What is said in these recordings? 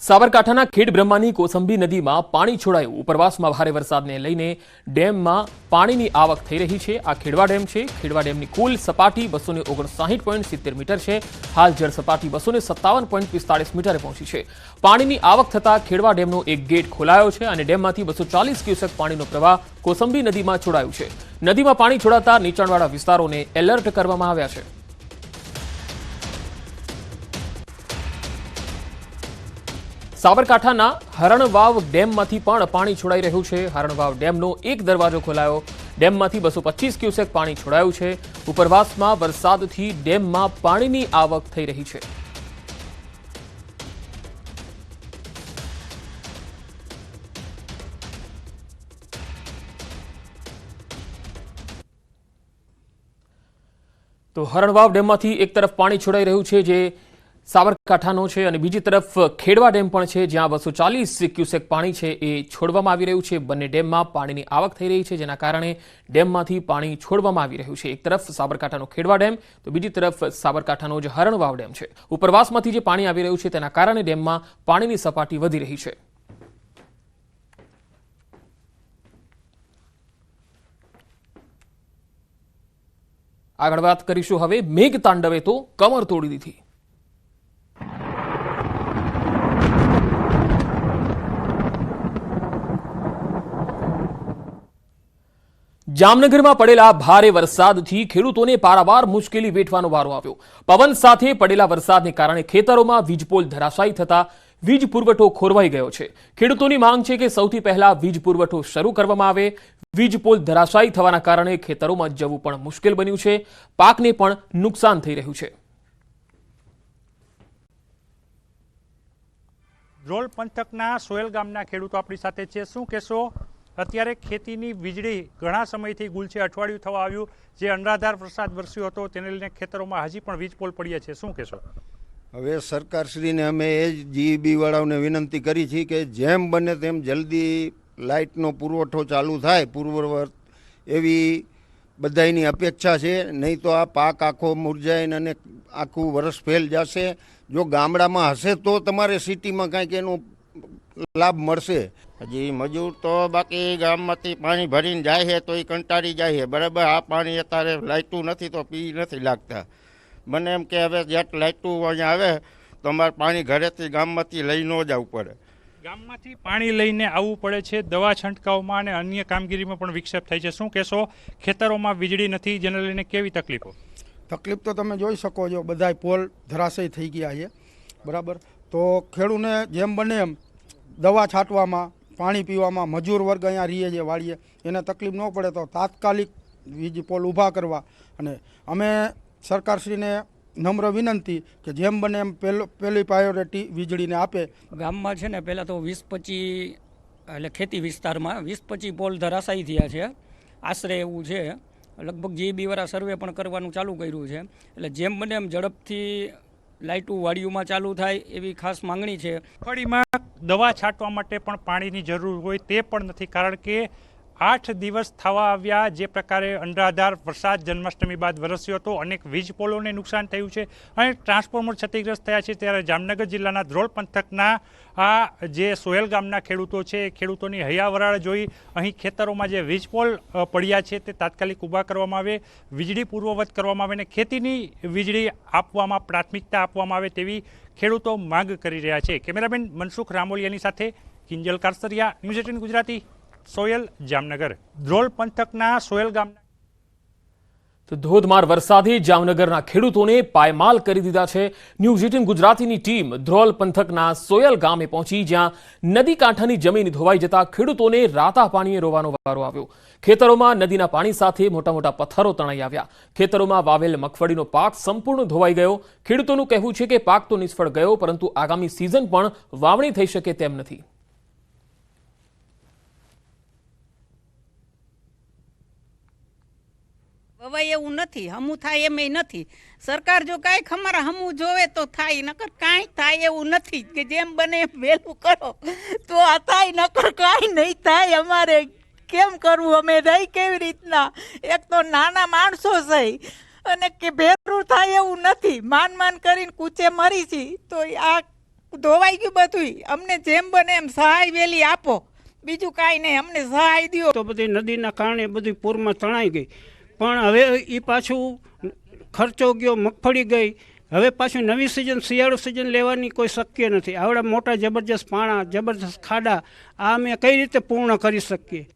સાબરકાંઠાના ખેડબ્રહ્માની કોસંબી નદીમાં પાણી છોડાયું। ઉપરવાસમાં ભારે વરસાદને લઈને ડેમમાં પાણીની આવક થઈ રહી છે। આ ખેડવા ડેમ છે। ખેડવા ડેમની કુલ સપાટી 259.70 મીટર છે। હાલ જળ સપાટી 257.45 મીટરે પહોંચી છે। પાણીની આવક થતા ખેડવા ડેમનો એક ગેટ ખોલાયો છે અને ડેમમાંથી 240 ક્યુસેક પાણીનો પ્રવાહ કોસંબી નદીમાં છોડાયો છે। નદીમાં પાણી છોડાતા નીચાણવાળા વિસ્તારોને એલર્ટ કરવામાં આવ્યા છે। સાબરકાંઠાના હરણવાવ ડેમમાંથી પણ પાણી છોડાઈ રહ્યું છે। હરણવાવ ડેમનો એક દરવાજો ખોલાયો। ડેમમાંથી 225 ક્યુસેક પાણી છોડાયું છે। ઉપરવાસમાં વરસાદથી ડેમમાં પાણીની આવક થઈ રહી છે। તો હરણવાવ ડેમમાંથી એક તરફ પાણી છોડાઈ રહ્યું છે જે સાબરકાંઠાનો છે અને બીજી તરફ ખેડવા ડેમ પણ છે જ્યાં 240 ક્યુસેક પાણી છે એ છોડવામાં આવી રહ્યું છે। બંને ડેમમાં પાણીની આવક થઈ રહી છે જેના કારણે ડેમમાંથી પાણી છોડવામાં આવી રહ્યું છે। એક તરફ સાબરકાંઠાનો ખેડવા ડેમ તો બીજી તરફ સાબરકાંઠાનો જે હરણવાવ ડેમ છે। ઉપરવાસમાંથી જે પાણી આવી રહ્યું છે તેના કારણે ડેમમાં પાણીની સપાટી વધી રહી છે। આગળ વાત કરીશું હવે મેઘ તાંડવે તો કમર તોડી દીધી। જામનગરમાં પડેલા ભારે વરસાદથી ખેડૂતોને પારાવાર મુશ્કેલી વેઠવાનો વારો આવ્યો। પવન સાથે પડેલા વરસાદને કારણે ખેતરોમાં વીજપોલ ધરાશાયી થતા વીજ પુરવઠો ખોરવાઈ ગયો છે। ખેડૂતોની માંગ છે કે સૌથી પહેલા વીજ પુરવઠો શરૂ કરવામાં આવે। વીજપોલ ધરાશાયી થવાના કારણે ખેતરોમાં જવું પણ મુશ્કેલ બન્યું છે। પાકને પણ નુકસાન થઈ રહ્યું છે। ધ્રોલ પંથકના સોયલ ગામના ખેડૂતો આપણી સાથે છે। શું કહેશો? અત્યારે ખેતીની વીજળી ઘણા સમયથી ગુલ છે, અઠવાડિયું થવા આવ્યું, જે અનરાધાર વરસાદ વરસ્યો હતો તેને લઈને ખેતરોમાં હજી પણ વીજ પોલ પડ્યા છે। શું કહેશો? હવે સરકારશ્રીને અમે એ જ જીઈબી વાળાઓને વિનંતી કરી છે કે જેમ બને તેમ જલ્દી લાઇટનો પુરવઠો ચાલુ થાય પૂર્વવત એવી બધાની અપેક્ષા છે। નહીં તો આ પાક આખો મુરઝાઈને અને આખું વરસ ફેલ જશે। જો ગામડામાં હશે તો તમારે સિટીમાં કાંઈક એનો લાભ મળશે। હજી મજૂર તો બાકી ગામમાંથી પાણી ભરીને જાય છે તો એ કંટાળી જાય છે, બરાબર। આ પાણી અત્યારે લાઇટું નથી તો પી નથી લાગતા। મને એમ કે હવે જેટ લાઇટું અહીંયા આવે તો અમારે પાણી ઘરેથી ગામમાંથી લઈ ન જવું પડે। ગામમાંથી પાણી લઈને આવવું પડે છે। દવા છંટકાવમાં અને અન્ય કામગીરીમાં પણ વિક્ષેપ થાય છે। શું કહેશો? ખેતરોમાં વીજળી નથી જેને લઈને કેવી તકલીફો? તકલીફ તો તમે જોઈ શકો છો, બધાય પોલ ધરાશયી થઈ ગયા છે, બરાબર। તો ખેડૂતને જેમ બને એમ દવા છાંટવામાં, પાણી પીવામાં, મજૂર વર્ગ અહીંયા રહીએ છે વાળીએ, એને તકલીફ ન પડે તો તાત્કાલિક વીજ પોલ ઊભા કરવા। અને અમે સરકારશ્રીને નમ્ર વિનંતી કે જેમ બને એમ પહેલી પ્રાયોરિટી વીજળીને આપે। ગામમાં છે ને પહેલાં તો 20-25 એટલે ખેતી વિસ્તારમાં 20-25 પોલ ધરાશાયી થયા છે આશરે એવું છે। લગભગ જીઈબી વાળા સર્વે પણ કરવાનું ચાલુ કર્યું છે। એટલે જેમ બને એમ ઝડપથી લાઇટું વાડીઓમાં ચાલુ થાય એવી ખાસ માંગણી છે। મગફળીમાં દવા છાંટવા માટે પણ પાણીની જરૂર હોય તે પણ નથી, કારણ કે 8 દિવસ થવા આવ્યા જે પ્રકારે અનરાધાર વરસાદ જન્માષ્ટમી બાદ વરસ્યો હતો, અનેક વીજ પોલોને નુકસાન થયું છે અને ટ્રાન્સફોર્મર ક્ષતિગ્રસ્ત થયા છે। ત્યારે જામનગર જિલ્લાના ધ્રોલ પંથકના આ જે સોયલ ગામના ખેડૂતો છે એ ખેડૂતોની હૈયાવરાળ જોઈ અહીં ખેતરોમાં જે વીજ પોલ પડ્યા છે તે તાત્કાલિક ઊભા કરવામાં આવે, વીજળી પૂર્વવત કરવામાં આવે અને ખેતીની વીજળી આપવામાં પ્રાથમિકતા આપવામાં આવે તેવી ખેડૂતો માંગ કરી રહ્યા છે। કેમેરામેન મનસુખ રામોલિયાની સાથે કિંજલ કારસરિયા, ન્યૂઝ 18 ગુજરાતી, સોયલ, જામનગર। ધ્રોલ પંથકના સોયલ ગામના તો ધોધમાર વરસાદે જામનગરના ખેડૂતોને પાયમાલ કરી દીધા છે। ન્યૂઝ 18 ગુજરાતીની ટીમ ધ્રોલ પંથકના સોયલ ગામે પહોંચી જ્યાં નદી કાંઠાની જમીન ધોવાઈ જતા ખેડૂતોને રાતા પાણીએ રોવાનો વારો આવ્યો। ખેતરોમાં નદીના પાણી સાથે મોટા મોટા પથ્થરો તણાઈ આવ્યા। ખેતરોમાં વાવેલ મગફળીનો પાક સંપૂર્ણ ધોવાઈ ગયો। ખેડૂતોનું કહેવું છે કે પાક તો નિષ્ફળ ગયો પરંતુ આગામી સિઝન પણ વાવણી થઈ શકે તેમ નથી। હવે એવું નથી, હમું થાય એમ નથી। સરકાર જો કાંઈક અમારા હમું જોવે તો થાય, નકર કાંઈ થાય એવું નથી કે જેમ બને એમ વહેલું કરો તો આ થાય, નકર કાંઈ નહીં થાય। અમારે કેમ કરવું? અમે રહી કેવી રીતના? એક તો નાના માણસો છે અને કે ભેરું થાય એવું નથી, માન કરીને કૂચે મરી છી તો આ ધોવાઈ ગયું બધું. અમને જેમ બને એમ સહાય વહેલી આપો, બીજું કાંઈ નહીં, અમને સહાય દ્યો. તો બધી નદીના કારણે બધી પૂરમાં તણાઈ ગઈ, પણ હવે એ પાછું ખર્ચો ગયો, મગફળી ગઈ. હવે પાછું નવી સિઝન શિયાળુ સિઝન લેવાની કોઈ શક્ય નથી. આવડા મોટા જબરજસ્ત પાણા, જબરજસ્ત ખાડા, આ અમે કઈ રીતે પૂર્ણ કરી શકીએ?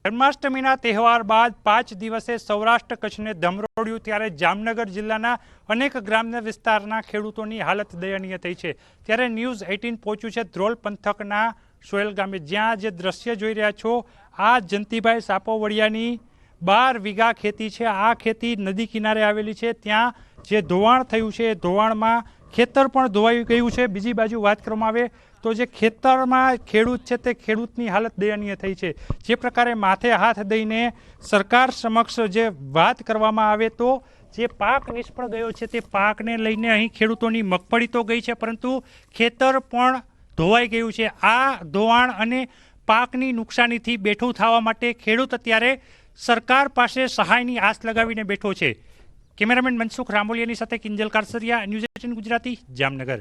જન્માષ્ટમીના તહેવાર બાદ 5 દિવસે સૌરાષ્ટ્ર કચ્છને ધમરોળ્યું, ત્યારે જામનગર જિલ્લાના અનેક ગ્રામ્ય વિસ્તારના ખેડૂતોની હાલત દયનીય થઈ છે. ત્યારે ન્યૂઝ 18 પહોંચ્યું છે ધ્રોલ પંથકના સોયલ ગામે, જ્યાં જે દ્રશ્ય જોઈ રહ્યા છો આ જંતીભાઈ સાપોવડિયાની 12 વીઘા ખેતી છે. આ ખેતી નદી કિનારે આવેલી છે. ત્યાં જે ધોવાણ થયું છે એ ધોવાણમાં ખેતર પણ ધોવાઈ ગયું છે. બીજી બાજુ વાત કરવામાં આવે તો જે ખેતરમાં ખેડૂત છે તે ખેડૂતની હાલત દયનીય થઈ છે. જે પ્રકારે માથે હાથ દઈને સરકાર સમક્ષ જે વાત કરવામાં આવે તો જે પાક નિષ્ફળ ગયો છે તે પાકને લઈને અહીં ખેડૂતોની મગફળી તો ગઈ છે, પરંતુ ખેતર પણ ધોવાઈ ગયું છે. આ ધોવાણ અને પાકની નુકસાનીથી બેઠું થવા માટે ખેડૂત અત્યારે સરકાર પાસે સહાયની આસ લગાવીને બેઠો છે. કેમેરામેન મનસુખ રામોલિયાની સાથે કિંજલ કારસરિયા, ન્યૂઝ 18 ગુજરાતી, જામનગર.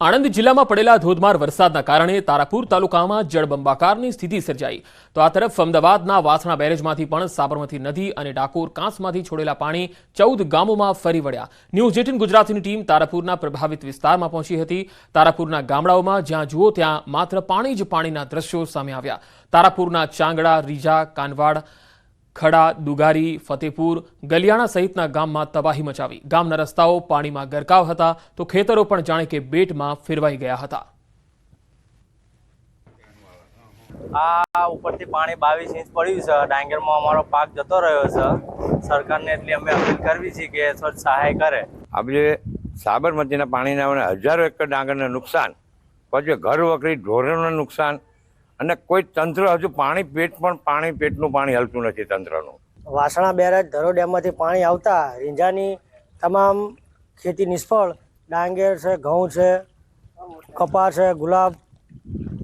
આણંદ જિલ્લામાં પડેલા ધોધમાર વરસાદના કારણે તારાપુર તાલુકામાં જળબંબાકારની સ્થિતિ સર્જાઈ. તો આ તરફ અમદાવાદના વાસણા બેરેજમાંથી પણ સાબરમતી નદી અને ડાકોર કાંસમાંથી છોડેલા પાણી 14 ગામોમાં ફરી વળ્યા. ન્યૂઝ 18 ગુજરાતીની ટીમ તારાપુરના પ્રભાવિત વિસ્તારમાં પહોંચી હતી. તારાપુરના ગામડાઓમાં જ્યાં જુઓ ત્યાં માત્ર પાણી જ પાણીના દ્રશ્યો સામે આવ્યા. તારાપુરના ચાંગડા, રીજા, કાનવાડ, ખડા, દુગારી, ફતેપુર, ગલિયાણા સહિતના ગામમાં તબાહી મચાવી. ગામના રસ્તાઓ પાણીમાં ગરકાવ હતા તો ખેતરો પણ જાણે કે બેટમાં ફેરવાઈ ગયા હતા. આ ઉપરથી પાણી 22 ઇંચ પડ્યું છે. ડાંગરમાં અમારો પાક જતો રહ્યો છે. સરકારને એટલી અમે અપીલ કરવી છે કે થોડી સહાય કરે. આપણે સાબરમતીના પાણીના હજારો એકર ડાંગરને નુકસાન, પછી ઘર વખરી ઢોરોને નુકસાન, અને કોઈ તંત્ર હજુ પાણી પેટનું પાણી હલતું નથી તંત્રનું. વાસણા બેરેજ ધરો ડેમમાંથી પાણી આવતા રીંજાની તમામ ખેતી નિષ્ફળ. ડાંગર છે, ઘઉં છે, કપાસ છે, ગુલાબ,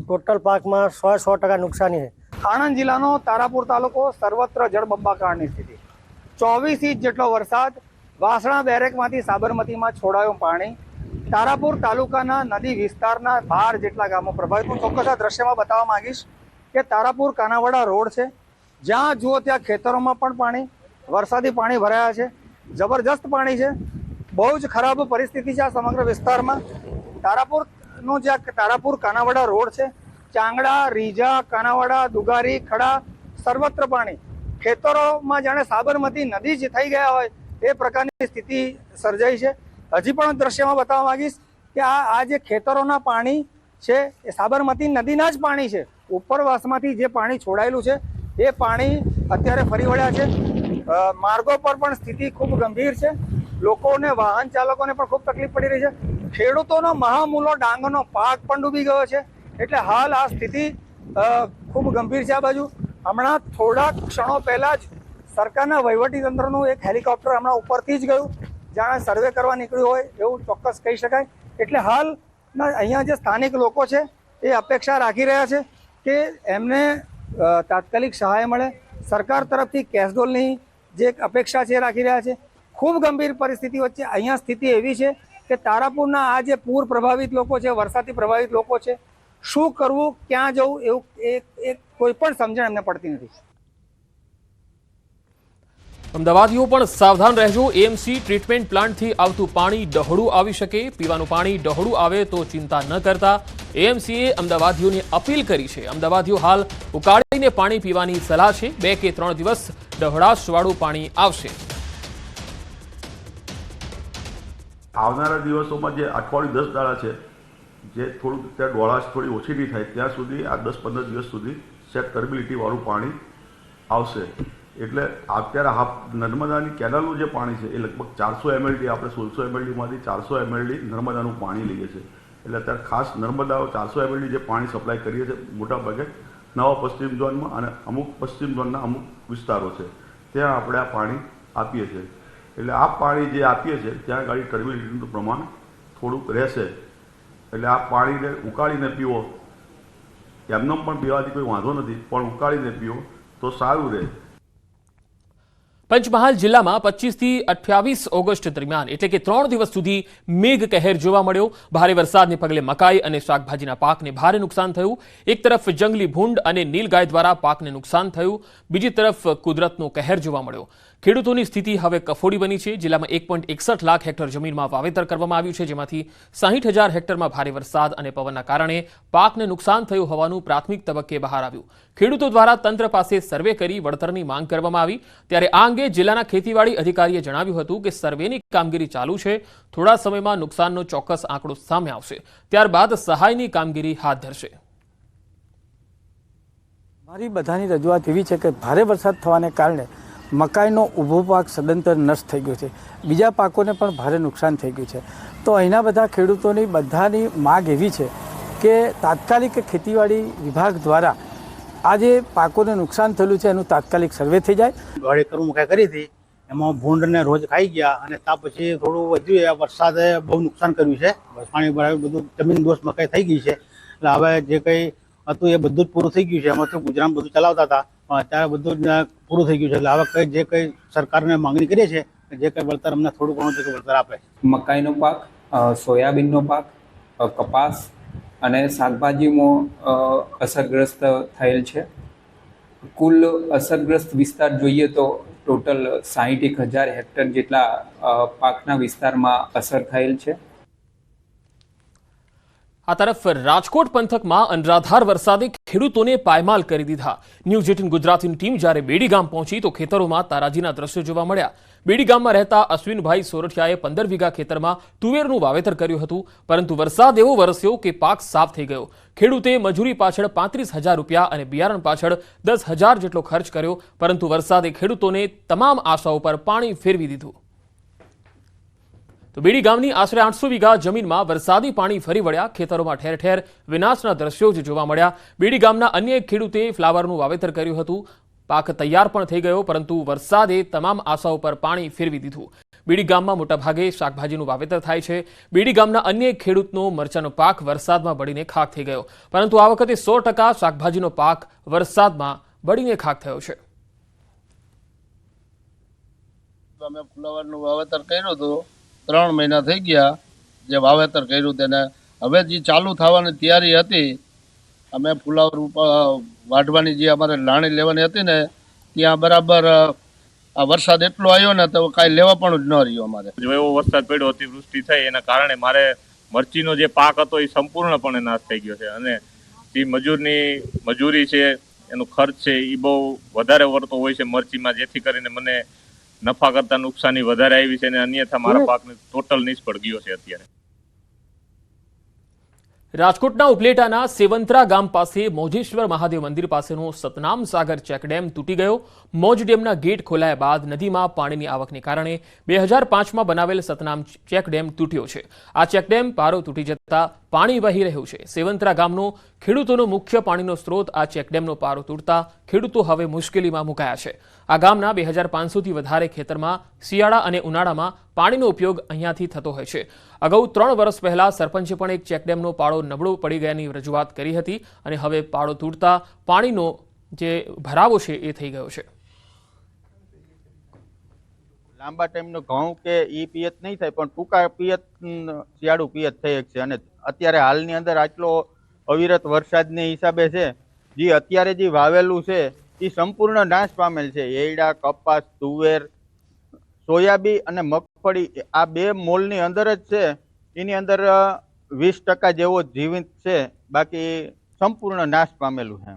ટોટલ પાકમાં 100% નુકસાની છે. આણંદ જિલ્લાનો તારાપુર તાલુકો સર્વત્ર જળબંબાકારની સ્થિતિ. 24 ઇંચ જેટલો વરસાદ. વાસણા બેરેકમાંથી સાબરમતીમાં છોડાયું પાણી. તારાપુર તાલુકાના નદી વિસ્તારના 12 જેટલા ગામો પ્રભાવિત. હું ચોક્કસ આ દ્રશ્યમાં બતાવવા માંગીશ કે તારાપુર કાનાવાડા રોડ છે, જ્યાં જુઓ ત્યાં ખેતરોમાં પણ પાણી, વરસાદી પાણી ભરાયા છે. જબરજસ્ત પાણી છે. બહુ જ ખરાબ પરિસ્થિતિ છે આ સમગ્ર વિસ્તારમાં. તારાપુરનો જે તારાપુર કાનાવાડા રોડ છે, ચાંગડા, રીજા, કાનાવાડા, દુગારી, ખડા, સર્વત્ર પાણી. ખેતરોમાં જાણે સાબરમતી નદી જ થઈ ગયા હોય એ પ્રકારની સ્થિતિ સર્જાઈ છે. હજી પણ દ્રશ્યમાં બતાવવા માંગીશ કે આ જે ખેતરોના પાણી છે એ સાબરમતી નદીના જ પાણી છે. ઉપરવાસમાંથી જે પાણી છોડાયેલું છે એ પાણી અત્યારે ફરી વળ્યા છે. માર્ગો પર પણ સ્થિતિ ખૂબ ગંભીર છે. લોકોને, વાહન ચાલકોને પણ ખૂબ તકલીફ પડી રહી છે. ખેડૂતોનો મહામૂલો ડાંગરનો પાક પણ ડૂબી ગયો છે. એટલે હાલ આ સ્થિતિ ખૂબ ગંભીર છે. આ બાજુ હમણાં થોડાક ક્ષણો પહેલા જ સરકારના વહીવટીતંત્રનું એક હેલિકોપ્ટર હમણાં ઉપરથી જ ગયું, જાણે સર્વે કરવા નીકળ્યું હોય એવું ચોક્કસ કહી શકાય. એટલે હાલ અહીંયા જે સ્થાનિક લોકો છે એ અપેક્ષા રાખી રહ્યા છે કે એમને તાત્કાલિક સહાય મળે. સરકાર તરફથી કેશડોલની જે અપેક્ષા છે એ રાખી રહ્યા છે. ખૂબ ગંભીર પરિસ્થિતિ વચ્ચે અહીંયા સ્થિતિ એવી છે કે તારાપુરના આ જે પૂર પ્રભાવિત લોકો છે, વરસાદથી પ્રભાવિત લોકો છે, શું કરવું, ક્યાં જવું એવું એક કોઈ પણ સમજણ એમને પડતી નથી. અમદાવાદીઓ પણ સાવધાન રહેજો. એએમસી ટ્રીટમેન્ટ પ્લાન્ટથી આવતું પાણી ડહોળું આવી શકે. પીવાનું પાણી ડહોળું આવે તો ચિંતા ન કરતા એએમસીએ અમદાવાદીઓને અપીલ કરી છે. અમદાવાદીઓ હાલ ઉકાળીને પાણી પીવાની સલાહ છે. 2 કે 3 દિવસ ડહોળાશવાળું પાણી આવશે. આવનારા દિવસોમાં જે અઠવાડિયું 10 દાડા છે, જે થોડુંક ત્યાં ડોળાશ થોડી ઓછી નહીં થાય ત્યાં સુધી આ 10-15 દિવસ સુધી સેટ ટર્બિલિટીવાળું પાણી આવશે. એટલે અત્યારે નર્મદાની કેનાલનું જે પાણી છે એ લગભગ 400 mld, આપણે 1600 mldમાંથી 400 mld નર્મદાનું પાણી લઈએ છીએ. એટલે અત્યારે ખાસ નર્મદા 400 mld જે પાણી સપ્લાય કરીએ છીએ મોટાભાગે નવા પશ્ચિમ ઝોનમાં અને અમુક પશ્ચિમ ઝોનના અમુક વિસ્તારો છે ત્યાં આપણે આ પાણી આપીએ છીએ. એટલે આ પાણી જે આપીએ છીએ ત્યાં ગાડી ટર્બિલિટીનું પ્રમાણ થોડુંક રહેશે. એટલે આ પાણીને ઉકાળીને પીવો. એમનો પણ પીવાથી કોઈ વાંધો નથી, પણ ઉકાળીને પીવો તો સારું રહે. પંચમહાલ જિલ્લામાં 25 થી 28 ઓગસ્ટ દરમિયાન એટલે કે 3 દિવસ સુધી મેઘ કહેર જોવા મળ્યો. ભારે વરસાદને પગલે મકાઈ અને શાકભાજીના પાકને ભારે નુકસાન થયું. એક તરફ જંગલી ભૂંડ અને નીલગાય દ્વારા પાકને નુકસાન થયું, બીજી તરફ કુદરતનો કહેર જોવા મળ્યો. ખેડૂતોની સ્થિતિ હવે કફોડી બની છે. જિલ્લામાં 1.61 લાખ હેક્ટર જમીનમાં વાવેતર કરવામાં આવ્યું છે, જેમાંથી 60,000 હેક્ટરમાં ભારે વરસાદ અને પવનના કારણે પાકને નુકસાન થયું હોવાનું પ્રાથમિક તબક્કે બહાર આવ્યું. ખેડૂતો દ્વારા તંત્ર પાસે સર્વે કરી વળતરની માંગ કરવામાં આવી. ત્યારે આ અંગે જિલ્લાના ખેતીવાડી અધિકારીએ જણાવ્યું હતું કે સર્વેની કામગીરી ચાલુ છે. થોડા સમયમાં નુકસાનનો ચોક્કસ આંકડો સામે આવશે, ત્યારબાદ સહાયની કામગીરી હાથ ધરશે. મારી બધાની રજૂઆત એવી છે કે ભારે વરસાદ થવાને કારણે મકાઈનો ઊભો પાક સદંતર નષ્ટ થઈ ગયો છે, બીજા પાકોને પણ ભારે નુકસાન થઈ ગયું છે. તો અહીંના બધા ખેડૂતોની બધાની માગ એવી છે કે તાત્કાલિક ખેતીવાડી વિભાગ દ્વારા આ જે પાકોને નુકસાન થયેલું છે એનું તાત્કાલિક સર્વે થઈ જાય. 2 એકર મકાઈ કરી હતી, એમાં ભૂંડને રોજ ખાઈ ગયા અને ત્યાં પછી થોડું વધ્યું. વરસાદે બહુ નુકસાન કર્યું છે, પાણી ભરાયું, બધું જમીન દોષ મકાઈ થઈ ગઈ છે. એટલે હવે જે કંઈ હતું એ બધું જ પૂરું થઈ ગયું છે. એમાંથી ગુજરાન બધું ચલાવતા હતા, પણ અત્યારે બધું જ પૂરું થઈ ગયું છે. એટલે હવે જે કંઈ સરકારને માંગણી કરીએ છીએ જે કંઈ વળતર અમને થોડું ઘણું છે વળતર આપે. મકાઈનો પાક, સોયાબીનનો પાક, કપાસ અને શાકભાજીમાં અસરગ્રસ્ત થયેલ છે. કુલ અસરગ્રસ્ત વિસ્તાર જોઈએ તો ટોટલ 61,000 હેક્ટર જેટલા પાકના વિસ્તારમાં અસર થયેલ છે. આ તરફ રાજકોટ પંથકમાં અનરાધાર વરસાદે ખેડૂતોને પાયમાલ કરી દીધા. ન્યૂઝ 18 ગુજરાતીની ટીમ જ્યારે બેડી ગામ પહોંચી તો ખેતરોમાં તારાજીના દ્રશ્યો જોવા મળ્યા. બેડી ગામમાં રહેતા અશ્વિનભાઈ સોરઠિયાએ 15 વીઘા ખેતરમાં તુવેરનું વાવેતર કર્યું હતું, પરંતુ વરસાદ એવો વરસ્યો કે પાક સાફ થઈ ગયો. ખેડૂતે મજૂરી પાછળ 35,000 રૂપિયા અને બિયારણ પાછળ 10,000 જેટલો ખર્ચ કર્યો, પરંતુ વરસાદે ખેડૂતોને તમામ આશાઓ પર પાણી ફેરવી દીધું. તો બેડી ગામની આશરે 800 વીઘા જમીનમાં વરસાદી પાણી ફરી વળ્યા. ખેતરોમાં ઠેર ઠેર વિનાશના દ્રશ્યો જ જોવા મળ્યા. બેડી ગામના અન્ય એક ખેડૂતે ફ્લાવરનું વાવેતર કર્યું હતું. પાક તૈયાર પણ થઈ ગયો, પરંતુ વરસાદે તમામ આશાઓ પર પાણી ફેરવી દીધું. બેડી ગામમાં મોટાભાગે શાકભાજીનું વાવેતર થાય છે. બેડી ગામના અન્ય એક ખેડૂતનો મરચાનો પાક વરસાદમાં બળીને ખાક થઈ ગયો, પરંતુ આ વખતે 100% શાકભાજીનો પાક વરસાદમાં બળીને ખાક થયો છે. અમે ફ્લાવરનું વાવેતર કર્યું હતું, 3 મહિના થઈ ગયા જે વાવેતર કર્યું તેને. હવે જે ચાલુ થવાની તૈયારી હતી, અમે ફુલાવર વાઢવાની જે અમારે લાણી લેવાની હતી ને ત્યાં બરાબર આ વરસાદ એટલો આવ્યો ને તો કાંઈ લેવા પણ જ ન રહ્યો. અમારે એવો વરસાદ પડ્યો, અતિવૃષ્ટિ થઈ, એના કારણે મારે મરચીનો જે પાક હતો એ સંપૂર્ણપણે નાશ થઈ ગયો છે. અને જે મજૂરી છે, એનો ખર્ચ છે એ બહુ વધારે વળતો હોય છે મરચીમાં, જેથી કરીને મને નફા કરતા નુકસાની વધારે આવી છે અને અન્યથા મારા પાકને ટોટલ નિષ્ફળ ગયો છે. અત્યારે રાજકોટના ઉપલેટાના સેવંત્રા ગામ પાસે મોજેશ્વર મહાદેવ મંદિર પાસેનો સતનામ સાગર ચેકડેમ તૂટી ગયો. મોજ ડેમના ગેટ ખોલાયા બાદ નદીમાં પાણીની આવકને કારણે 2005માં બનાવેલ સતનામ ચેકડેમ તૂટ્યો છે. આ ચેકડેમ પારો તૂટી જતા પાણી વહી રહ્યું છે. સેવંત્રા ગામનો ખેડૂતોનો મુખ્ય પાણીનો સ્ત્રોત આ ચેકડેમનો પારો તૂટતા ખેડૂતો હવે મુશ્કેલીમાં મુકાયા છે. આ ગામના 2,500થી વધારે ખેતરમાં શિયાળા અને ઉનાળામાં પાણીનો ઉપયોગ અહીંયાથી થતો હોય છે. અગાઉ 3 વર્ષ પહેલા સરપંચે પણ એક ચેકડેમનો પાળો નબળો પડી ગયાની રજૂઆત કરી હતી અને હવે પાળો તૂટતા પાણીનો જે ભરાવો છે એ થઈ ગયો છે. લાંબા ટાઈમનો ઘઉં કે ઈ પિયત નહીં થાય, પણ ટૂંકા પિયત શિયાળુ પિયત થઈ શકશે. અને અત્યારે હાલની અંદર આટલો અવિરત વરસાદને હિસાબે છે જે અત્યારે જે વાવેલું છે એ સંપૂર્ણ નાશ પામેલ છે. એરડા, કપાસ, તુવેર, સોયાબીન અને મગફળી આ 2 મોલની અંદર જ છે. એની અંદર 20% જેવો જીવિત છે, બાકી સંપૂર્ણ નાશ પામેલું છે.